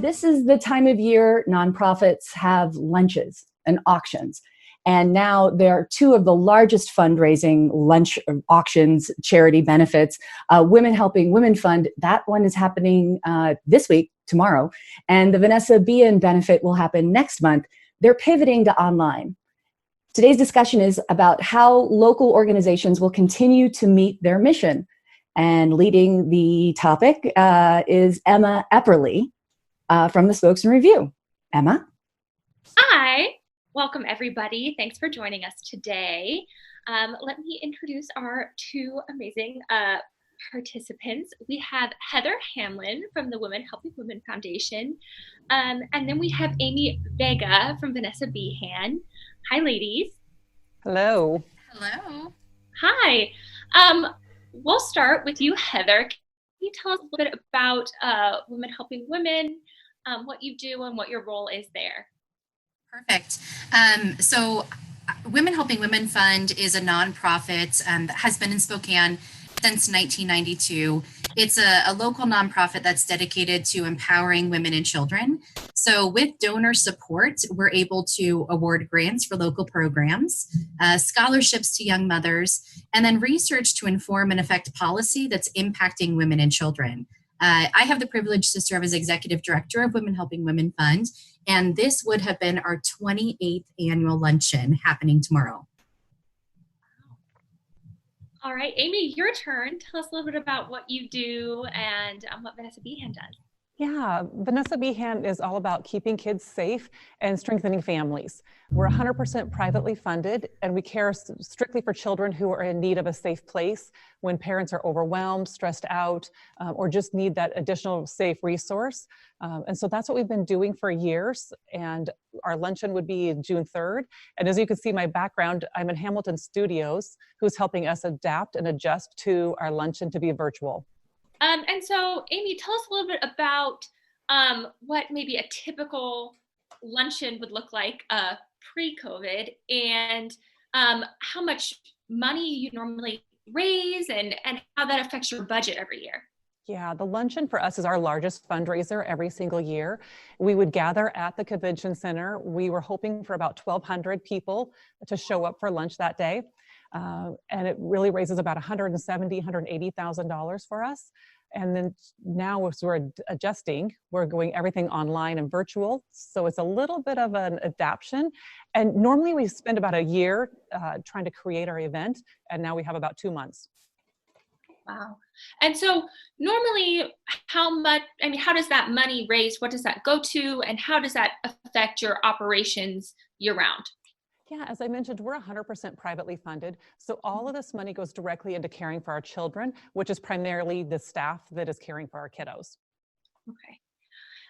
This is the time of year nonprofits have lunches and auctions. And now there are two of the largest fundraising lunch auctions, charity benefits. Women Helping Women Fund, that one is happening this week, tomorrow. And the Vanessa Behan benefit will happen next month. They're pivoting to online. Today's discussion is about how local organizations will continue to meet their mission. And leading the topic is Emma Epperly from the Spokesman-Review. Emma? Hi. Welcome, everybody. Thanks for joining us today. Let me introduce our two amazing participants. We have Heather Hamlin from the Women Helping Women Foundation, and then we have Amy Vega from Vanessa Behan. Hi, ladies. Hello. Hello. Hi. We'll start with you, Heather. Can you tell us a little bit about Women Helping Women, what you do, and what your role is there? Perfect. So Women Helping Women Fund is a nonprofit that has been in Spokane since 1992. It's a local nonprofit that's dedicated to empowering women and children. So with donor support, we're able to award grants for local programs, scholarships to young mothers, and then research to inform and affect policy that's impacting women and children. I have the privilege to serve as executive director of Women Helping Women Fund, and this would have been our 28th annual luncheon happening tomorrow. All right, Amy, your turn. Tell us a little bit about what you do and what Vanessa Behan does. Yeah, Vanessa Behan is all about keeping kids safe and strengthening families. We're 100% privately funded, and we care strictly for children who are in need of a safe place when parents are overwhelmed, stressed out, or just need that additional safe resource. And so that's what we've been doing for years. And our luncheon would be June 3rd. And as you can see my background, I'm in Hamilton Studios, who's helping us adapt and adjust to our luncheon to be virtual. And so, Amy, tell us a little bit about what maybe a typical luncheon would look like pre-COVID, and how much money you normally raise, and how that affects your budget every year. Yeah, the luncheon for us is our largest fundraiser every single year. We would gather at the convention center. We were hoping for about 1,200 people to show up for lunch that day. And it really raises about $170,000, $180,000 for us. And then now as we're adjusting, we're going everything online and virtual. So it's a little bit of an adaptation. And normally we spend about a year trying to create our event. And now we have about 2 months. Wow. And so normally how does that money raised, what does that go to, and how does that affect your operations year round? Yeah, as I mentioned, we're 100% privately funded. So all of this money goes directly into caring for our children, which is primarily the staff that is caring for our kiddos. Okay.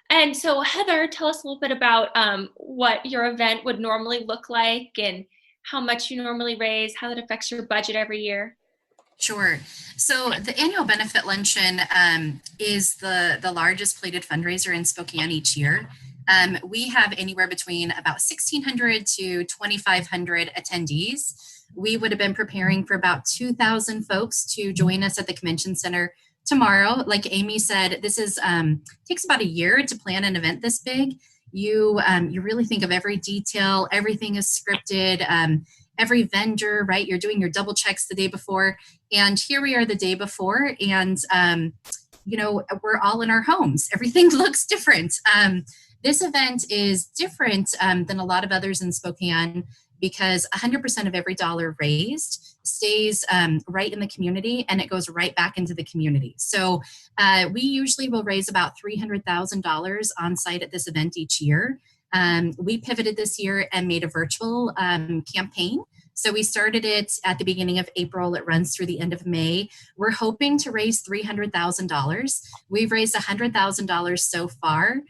And so Heather, tell us a little bit about what your event would normally look like and how much you normally raise, how that affects your budget every year. Sure. So the annual benefit luncheon is the largest plated fundraiser in Spokane each year. We have anywhere between about 1,600 to 2,500 attendees. We would have been preparing for about 2,000 folks to join us at the convention center tomorrow. Like Amy said, this is takes about a year to plan an event this big. You really think of every detail. Everything is scripted. Every vendor, right? You're doing your double checks the day before, and here we are the day before, and we're all in our homes. Everything looks different. This event is different than a lot of others in Spokane because 100% of every dollar raised stays right in the community, and it goes right back into the community. So we usually will raise about $300,000 on site at this event each year. We pivoted this year and made a virtual campaign. So we started it at the beginning of April. It runs through the end of May. We're hoping to raise $300,000. We've raised $100,000 so far.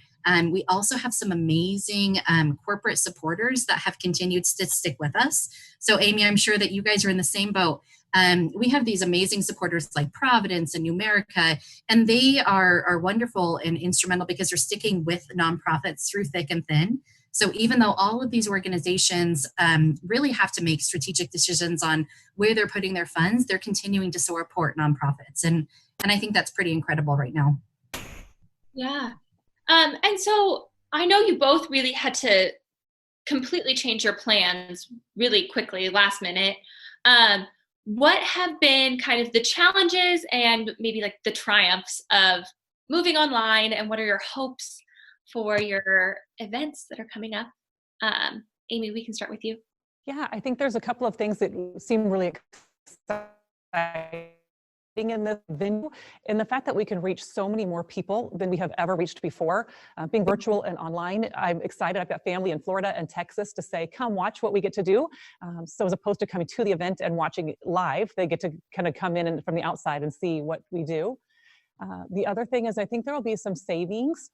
We also have some amazing corporate supporters that have continued to stick with us. So Amy, I'm sure that you guys are in the same boat. We have these amazing supporters like Providence and Numerica, and they are wonderful and instrumental because they're sticking with nonprofits through thick and thin. So even though all of these organizations really have to make strategic decisions on where they're putting their funds, they're continuing to support nonprofits. And I think that's pretty incredible right now. Yeah. And so I know you both really had to completely change your plans really quickly, last minute. What have been kind of the challenges and maybe like the triumphs of moving online, and what are your hopes for your events that are coming up? Amy, we can start with you. Yeah, I think there's a couple of things that seem really exciting in this venue, and the fact that we can reach so many more people than we have ever reached before. Being virtual and online, I'm excited. I've got family in Florida and Texas to say, come watch what we get to do. So as opposed to coming to the event and watching live, they get to kind of come in and from the outside and see what we do. The other thing is I think there will be some savings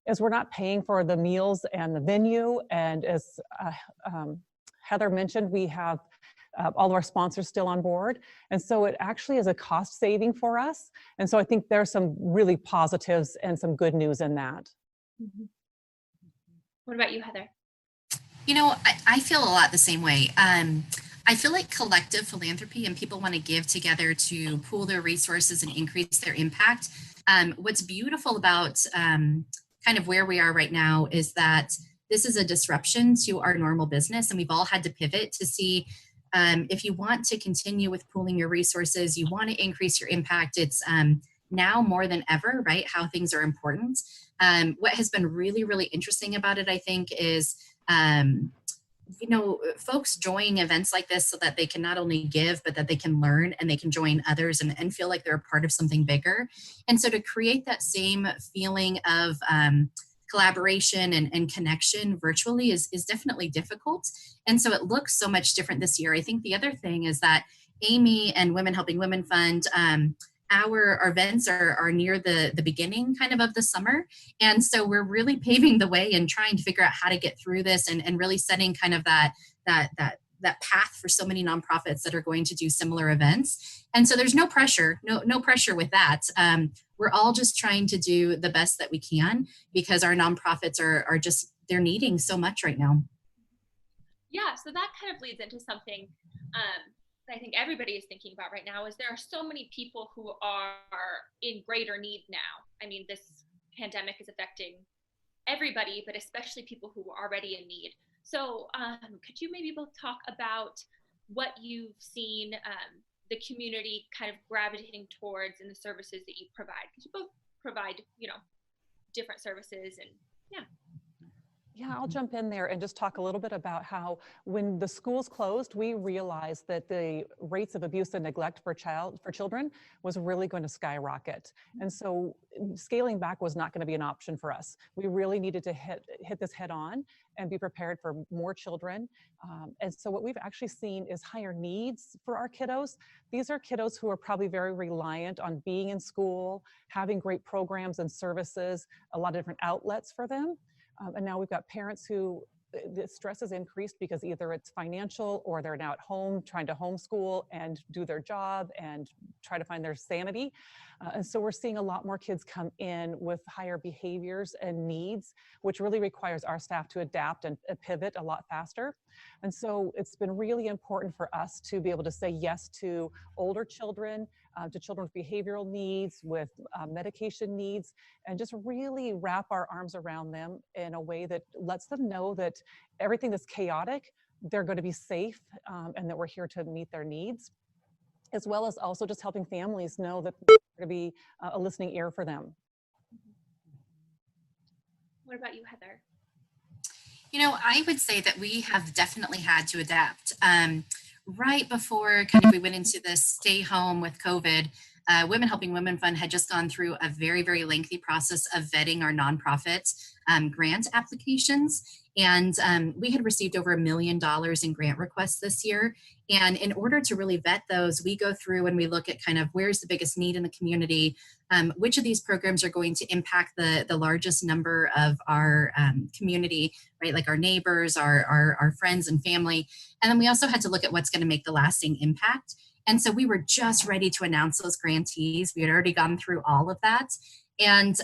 as we're not paying for the meals and the venue. And as Heather mentioned, we have all of our sponsors still on board. And so it actually is a cost saving for us. And so I think there's some really positives and some good news in that. Mm-hmm. What about you, Heather? You know, I feel a lot the same way. I feel like collective philanthropy and people want to give together to pool their resources and increase their impact. What's beautiful about kind of where we are right now is that this is a disruption to our normal business, and we've all had to pivot to see if you want to continue with pooling your resources, you want to increase your impact. It's now more than ever, right? How things are important. What has been really, really interesting about it, I think, is you know, folks join events like this so that they can not only give, but that they can learn and they can join others and feel like they're a part of something bigger. And so to create that same feeling of collaboration and connection virtually is definitely difficult. And so it looks so much different this year. I think the other thing is that Amy and Women Helping Women Fund, our events are near the beginning kind of the summer. And so we're really paving the way and trying to figure out how to get through this and really setting kind of that path for so many nonprofits that are going to do similar events. And so there's no pressure, no pressure with that. We're all just trying to do the best that we can because our nonprofits are just, they're needing so much right now. Yeah, so that kind of leads into something that I think everybody is thinking about right now is there are so many people who are in greater need now. I mean, this pandemic is affecting everybody, but especially people who are already in need. So could you maybe both talk about what you've seen the community kind of gravitating towards in the services that you provide? Because you both provide, you know, different services and yeah. Yeah, I'll jump in there and just talk a little bit about how when the schools closed, we realized that the rates of abuse and neglect for children was really going to skyrocket. And so scaling back was not going to be an option for us. We really needed to hit this head on and be prepared for more children. And so what we've actually seen is higher needs for our kiddos. These are kiddos who are probably very reliant on being in school, having great programs and services, a lot of different outlets for them. And now we've got parents who the stress is increased because either it's financial or they're now at home trying to homeschool and do their job and try to find their sanity. And so we're seeing a lot more kids come in with higher behaviors and needs, which really requires our staff to adapt and pivot a lot faster. And so it's been really important for us to be able to say yes to older children, to children with behavioral needs, with medication needs, and just really wrap our arms around them in a way that lets them know that everything that's chaotic, they're going to be safe and that we're here to meet their needs, as well as also just helping families know that we're going to be a listening ear for them. What about you, Heather? You know, I would say that we have definitely had to adapt. Right before kind of we went into this stay home with COVID, Women Helping Women Fund had just gone through a very, very lengthy process of vetting our nonprofit grant applications. And we had received over $1 million in grant requests this year. And in order to really vet those, we go through and we look at kind of where's the biggest need in the community, which of these programs are going to impact the largest number of our community, right? Like our neighbors, our friends and family. And then we also had to look at what's going to make the lasting impact. And so we were just ready to announce those grantees. We had already gone through all of that. And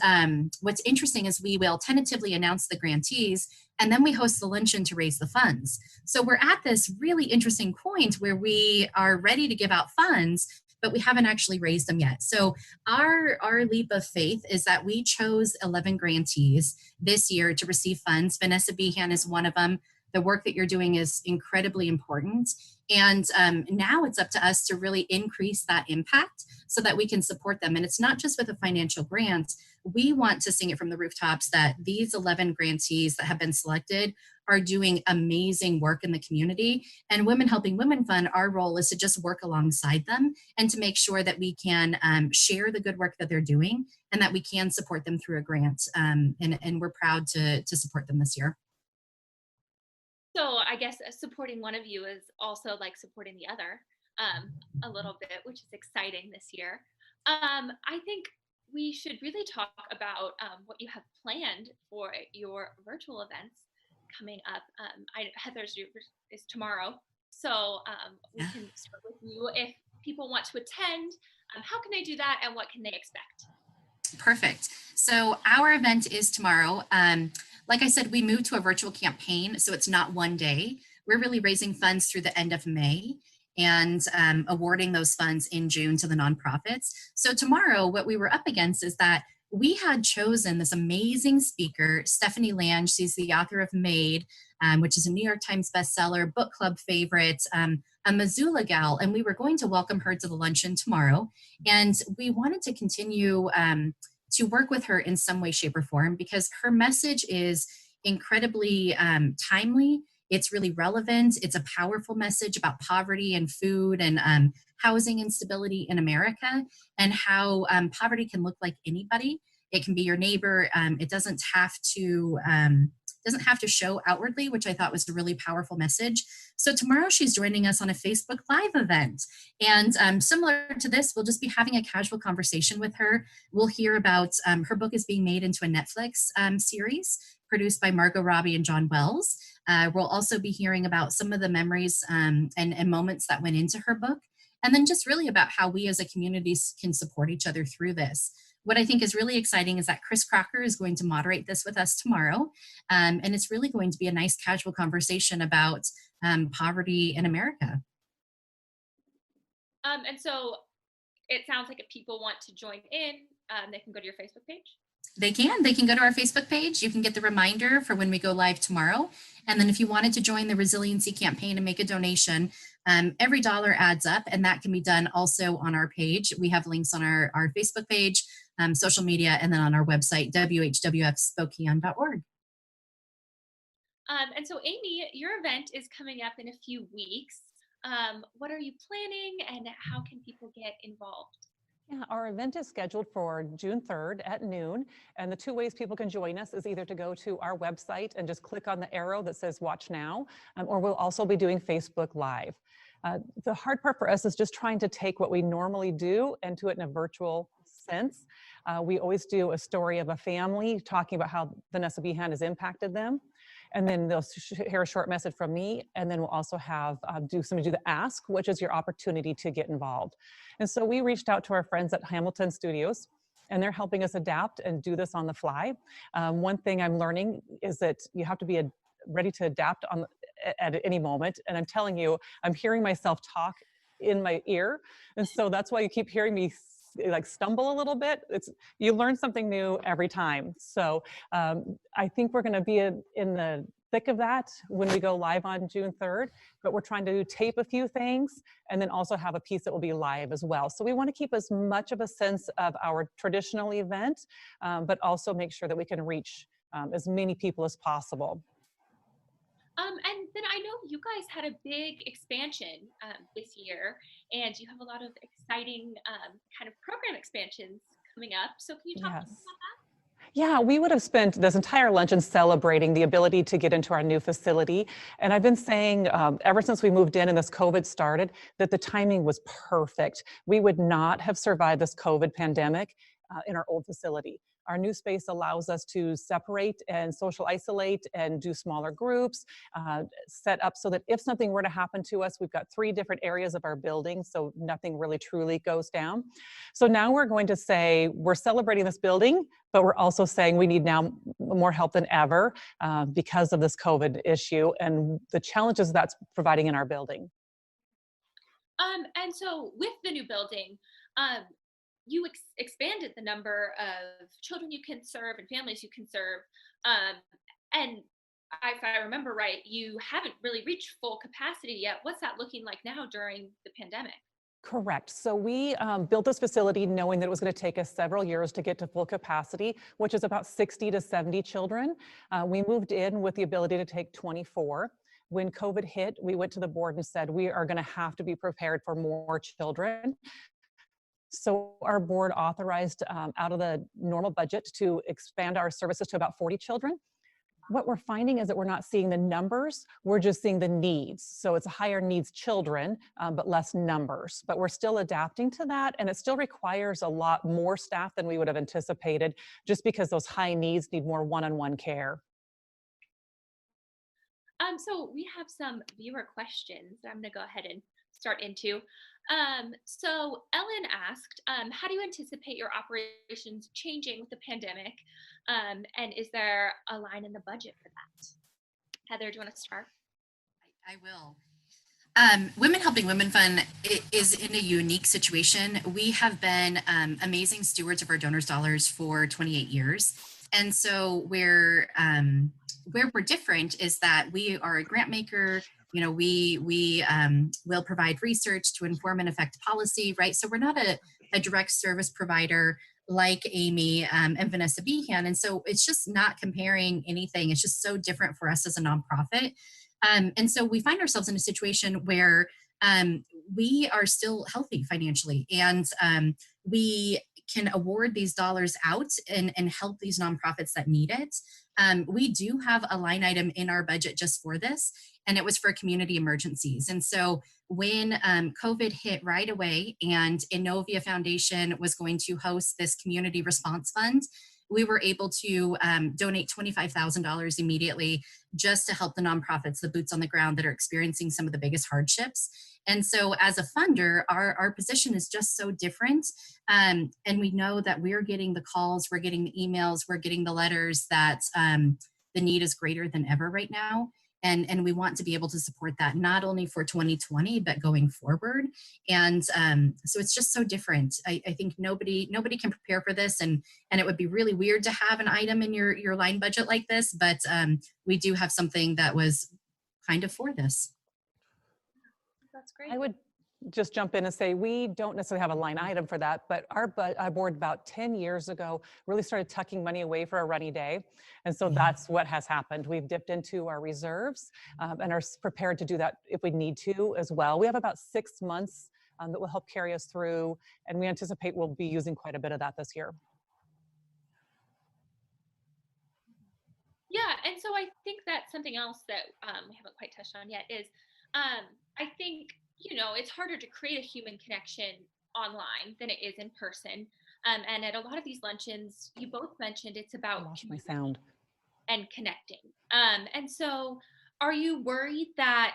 what's interesting is we will tentatively announce the grantees, and then we host the luncheon to raise the funds. So we're at this really interesting point where we are ready to give out funds, but we haven't actually raised them yet. So our leap of faith is that we chose 11 grantees this year to receive funds. Vanessa Behan is one of them. The work that you're doing is incredibly important. And now it's up to us to really increase that impact so that we can support them. And it's not just with a financial grant. We want to sing it from the rooftops that these 11 grantees that have been selected are doing amazing work in the community. And Women Helping Women Fund, our role is to just work alongside them and to make sure that we can share the good work that they're doing and that we can support them through a grant. And we're proud to support them this year. So I guess supporting one of you is also like supporting the other a little bit, which is exciting this year. I think we should really talk about what you have planned for your virtual events coming up. Heather's is tomorrow, so we can start with you. If people want to attend, how can they do that, and what can they expect? Perfect. So our event is tomorrow. Like I said, we moved to a virtual campaign, so it's not one day. We're really raising funds through the end of May and awarding those funds in June to the nonprofits. So tomorrow, what we were up against is that we had chosen this amazing speaker, Stephanie Lange. She's the author of Made, which is a New York Times bestseller, book club favorite, a Missoula gal, and we were going to welcome her to the luncheon tomorrow. And we wanted to continue to work with her in some way, shape, or form because her message is incredibly timely. It's really relevant. It's a powerful message about poverty and food and housing instability in America and how poverty can look like anybody. It can be your neighbor. It doesn't have to show outwardly, which I thought was a really powerful message. So tomorrow she's joining us on a Facebook Live event. And similar to this, we'll just be having a casual conversation with her. We'll hear about her book is being made into a Netflix series produced by Margot Robbie and John Wells. We'll also be hearing about some of the memories and moments that went into her book. And then just really about how we as a community can support each other through this. What I think is really exciting is that Chris Crocker is going to moderate this with us tomorrow. And it's really going to be a nice casual conversation about poverty in America. And so it sounds like if people want to join in, they can go to your Facebook page. They can go to our Facebook page. You can get the reminder for when we go live tomorrow. And then if you wanted to join the resiliency campaign and make a donation, every dollar adds up, and that can be done also on our page. We have links on our Facebook page, social media, and then on our website, whwfspokane.org. And so Amy, your event is coming up in a few weeks. What are you planning and how can people get involved? Yeah, our event is scheduled for June 3rd at noon. And the two ways people can join us is either to go to our website and just click on the arrow that says watch now, or we'll also be doing Facebook Live. The hard part for us is just trying to take what we normally do and do it in a virtual sense. We always do a story of a family talking about how Vanessa Behan has impacted them. And then they'll hear a short message from me. And then we'll also have do the ask, which is your opportunity to get involved. And so we reached out to our friends at Hamilton Studios, and they're helping us adapt and do this on the fly. One thing I'm learning is that you have to be ready to adapt at any moment. And I'm telling you, I'm hearing myself talk in my ear. And so that's why you keep hearing me like stumble a little bit. You learn something new every time. So I think we're going to be in the thick of that when we go live on June 3rd, but we're trying to tape a few things and then also have a piece that will be live as well. So we want to keep as much of a sense of our traditional event, but also make sure that we can reach as many people as possible. And then I know you guys had a big expansion this year, and you have a lot of exciting kind of program expansions coming up. So can you talk about that? Yeah, we would have spent this entire luncheon celebrating the ability to get into our new facility. And I've been saying ever since we moved in and this COVID started, that the timing was perfect. We would not have survived this COVID pandemic in our old facility. Our new space allows us to separate and social isolate and do smaller groups, set up so that if something were to happen to us, we've got 3 different areas of our building, so nothing really truly goes down. So now we're going to say we're celebrating this building, but we're also saying we need now more help than ever because of this COVID issue and the challenges that's providing in our building. And so with the new building, you expanded the number of children you can serve and families you can serve. And if I remember right, you haven't really reached full capacity yet. What's that looking like now during the pandemic? Correct. So we built this facility knowing that it was going to take us several years to get to full capacity, which is about 60 to 70 children. We moved in with the ability to take 24. When COVID hit, we went to the board and said, we are going to have to be prepared for more children. So our board authorized out of the normal budget to expand our services to about 40 children. What we're finding is that we're not seeing the numbers, we're just seeing the needs. So it's higher needs children, but less numbers. But we're still adapting to that, and it still requires a lot more staff than we would have anticipated, just because those high needs need more one-on-one care. So we have some viewer questions that I'm going to go ahead and start into. So Ellen asked, how do you anticipate your operations changing with the pandemic? And is there a line in the budget for that? Heather, do you want to start? I will. Women Helping Women Fund is in a unique situation. We have been amazing stewards of our donors' dollars for 28 years. And so where we're different is that we are a grant maker. You know, we will provide research to inform and affect policy, right? So we're not a direct service provider like Amy and Vanessa Behan. And so it's just not comparing anything. It's just so different for us as a nonprofit. And so we find ourselves in a situation where we are still healthy financially, and we can award these dollars out and help these nonprofits that need it. We do have a line item in our budget just for this, and it was for community emergencies. And so when COVID hit right away and Innovia Foundation was going to host this community response fund, we were able to donate $25,000 immediately just to help the nonprofits, the boots on the ground that are experiencing some of the biggest hardships. And so as a funder, our position is just so different. And we know that we're getting the calls, we're getting the emails, we're getting the letters that the need is greater than ever right now. And we want to be able to support that not only for 2020, but going forward. And so it's just so different. I think nobody can prepare for this, and it would be really weird to have an item in your line budget like this, but we do have something that was kind of for this. That's great. I would just jump in and say we don't necessarily have a line item for that, but our board about 10 years ago really started tucking money away for a rainy day. And so that's what has happened. We've dipped into our reserves and are prepared to do that if we need to as well. We have about 6 months that will help carry us through, and we anticipate we'll be using quite a bit of that this year. Yeah, and so I think that's something else that we haven't quite touched on yet is I think, you know, it's harder to create a human connection online than it is in person. And at a lot of these luncheons, you both mentioned it's about I lost my sound. And connecting. And so are you worried that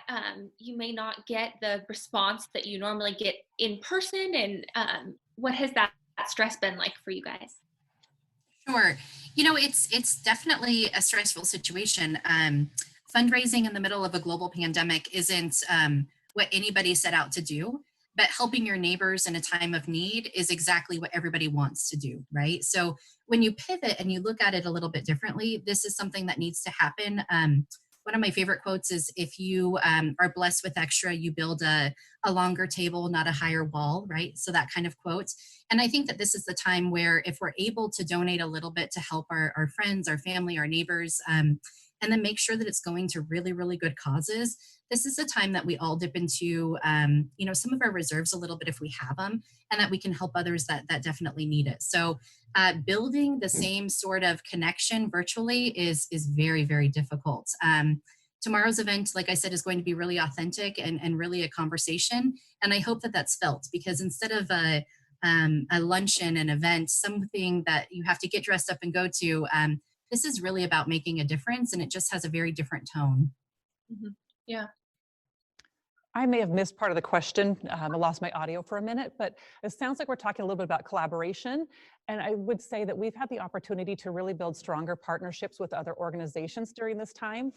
you may not get the response that you normally get in person? And what has that stress been like for you guys? Sure. You know, it's definitely a stressful situation. Fundraising in the middle of a global pandemic isn't what anybody set out to do, but helping your neighbors in a time of need is exactly what everybody wants to do, right? So when you pivot and you look at it a little bit differently, this is something that needs to happen. One of my favorite quotes is, if you are blessed with extra, you build a longer table, not a higher wall, right? So that kind of quote. And I think that this is the time where if we're able to donate a little bit to help our friends, our family, our neighbors, and then make sure that it's going to really, really good causes, this is a time that we all dip into, you know, some of our reserves a little bit if we have them, and that we can help others that definitely need it. So building the same sort of connection virtually is very, very difficult. Tomorrow's event, like I said, is going to be really authentic and really a conversation. And I hope that that's felt, because instead of a luncheon, an event, something that you have to get dressed up and go to. This is really about making a difference, and it just has a very different tone. Mm-hmm. Yeah. I may have missed part of the question. I lost my audio for a minute, but it sounds like we're talking a little bit about collaboration. And I would say that we've had the opportunity to really build stronger partnerships with other organizations during this time.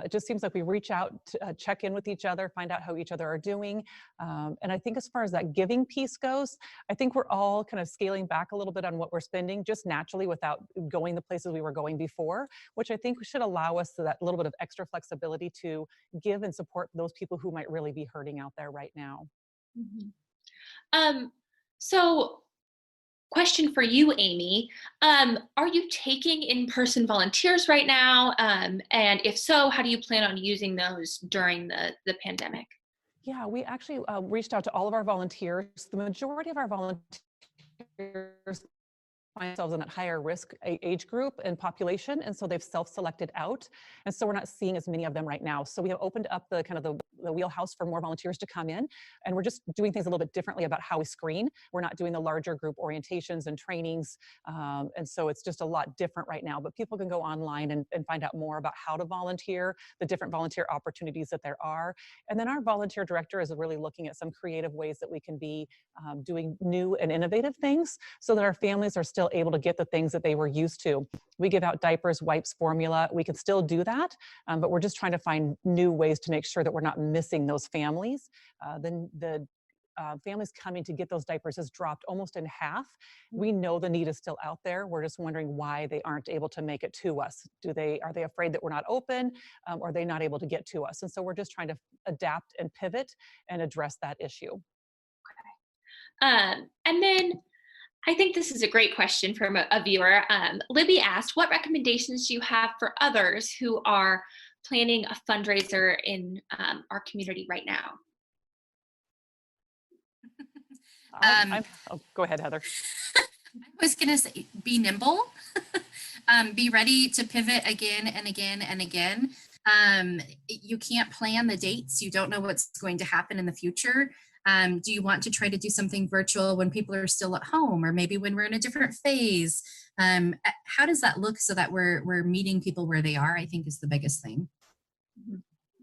It just seems like we reach out to check in with each other, find out how each other are doing. And I think as far as that giving piece goes, I think we're all kind of scaling back a little bit on what we're spending just naturally without going the places we were going before, which I think should allow us that little bit of extra flexibility to give and support those people who might really be hurting out there right now. Mm-hmm. So question for you, Amy. Are you taking in-person volunteers right now? And if so, how do you plan on using those during the pandemic? Yeah, we actually reached out to all of our volunteers. The majority of our volunteers find themselves in that higher risk age group and population, and so they've self-selected out, and so we're not seeing as many of them right now. So we have opened up the kind of the wheelhouse for more volunteers to come in, and we're just doing things a little bit differently about how we screen. We're not doing the larger group orientations and trainings, and so it's just a lot different right now. But people can go online and find out more about how to volunteer, the different volunteer opportunities that there are, and then our volunteer director is really looking at some creative ways that we can be doing new and innovative things so that our families are still able to get the things that they were used to. We give out diapers, wipes, formula. We can still do that, but we're just trying to find new ways to make sure that we're not missing those families. The families coming to get those diapers has dropped almost in half. We know the need is still out there. We're just wondering why they aren't able to make it to us. Are they afraid that we're not open, or are they not able to get to us? And so we're just trying to adapt and pivot and address that issue. And then I think this is a great question from a viewer. Libby asked, what recommendations do you have for others who are planning a fundraiser in our community right now? Go ahead, Heather. I was going to say, be nimble, be ready to pivot again and again and again. You can't plan the dates. You don't know what's going to happen in the future. Do you want to try to do something virtual when people are still at home, or maybe when we're in a different phase? How does that look so that we're meeting people where they are, I think is the biggest thing.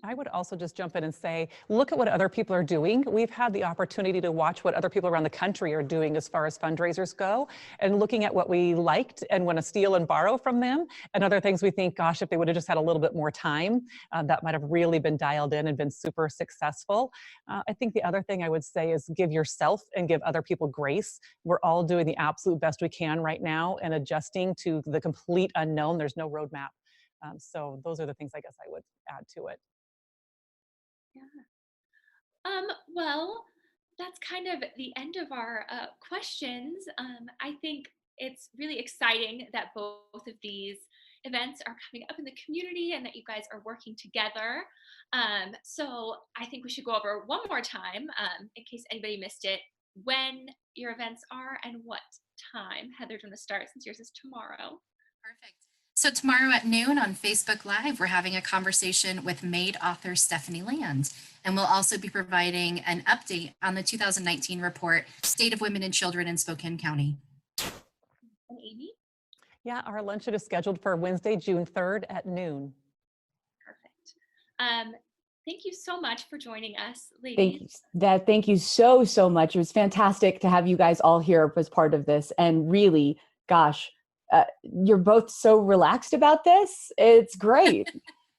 I would also just jump in and say, look at what other people are doing. We've had the opportunity to watch what other people around the country are doing as far as fundraisers go, and looking at what we liked and want to steal and borrow from them, and other things we think, gosh, if they would have just had a little bit more time, that might have really been dialed in and been super successful. I think the other thing I would say is give yourself and give other people grace. We're all doing the absolute best we can right now and adjusting to the complete unknown. There's no roadmap. So those are the things I guess I would add to it. Yeah. Well, that's kind of the end of our questions. I think it's really exciting that both of these events are coming up in the community and that you guys are working together. So I think we should go over one more time, in case anybody missed it, when your events are and what time. Heather, do you want to start since yours is tomorrow? Perfect. So tomorrow at noon on Facebook Live, we're having a conversation with MAID author Stephanie Land, and we'll also be providing an update on the 2019 report, State of Women and Children in Spokane County. And Amy? Yeah, our luncheon is scheduled for Wednesday, June 3rd at noon. Perfect. Thank you so much for joining us, ladies. Thank you so much. It was fantastic to have you guys all here as part of this, and really, gosh, you're both so relaxed about this. It's great.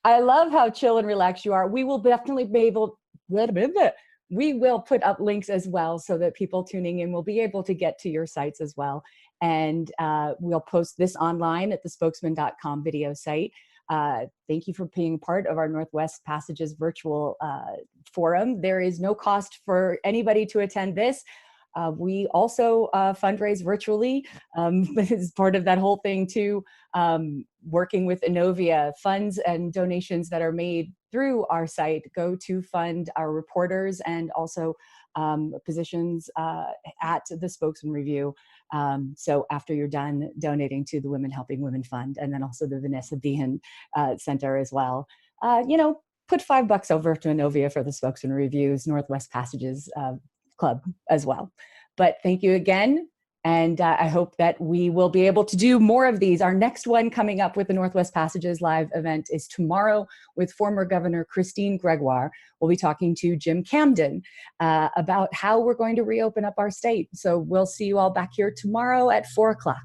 I love how chill and relaxed you are. We will definitely be able, we will put up links as well so that people tuning in will be able to get to your sites as well. And we'll post this online at the spokesman.com video site. Thank you for being part of our Northwest Passages Virtual Forum. There is no cost for anybody to attend this. We also fundraise virtually as part of that whole thing too, working with Innovia. Funds and donations that are made through our site go to fund our reporters and also positions at the Spokesman-Review. So after you're done donating to the Women Helping Women Fund, and then also the Vanessa Behan Center as well, put $5 over to Innovia for the Spokesman-Review's Northwest Passages Club as well. But thank you again. And I hope that we will be able to do more of these. Our next one coming up with the Northwest Passages live event is tomorrow with former Governor Christine Gregoire. We'll be talking to Jim Camden about how we're going to reopen up our state. So we'll see you all back here tomorrow at 4 o'clock.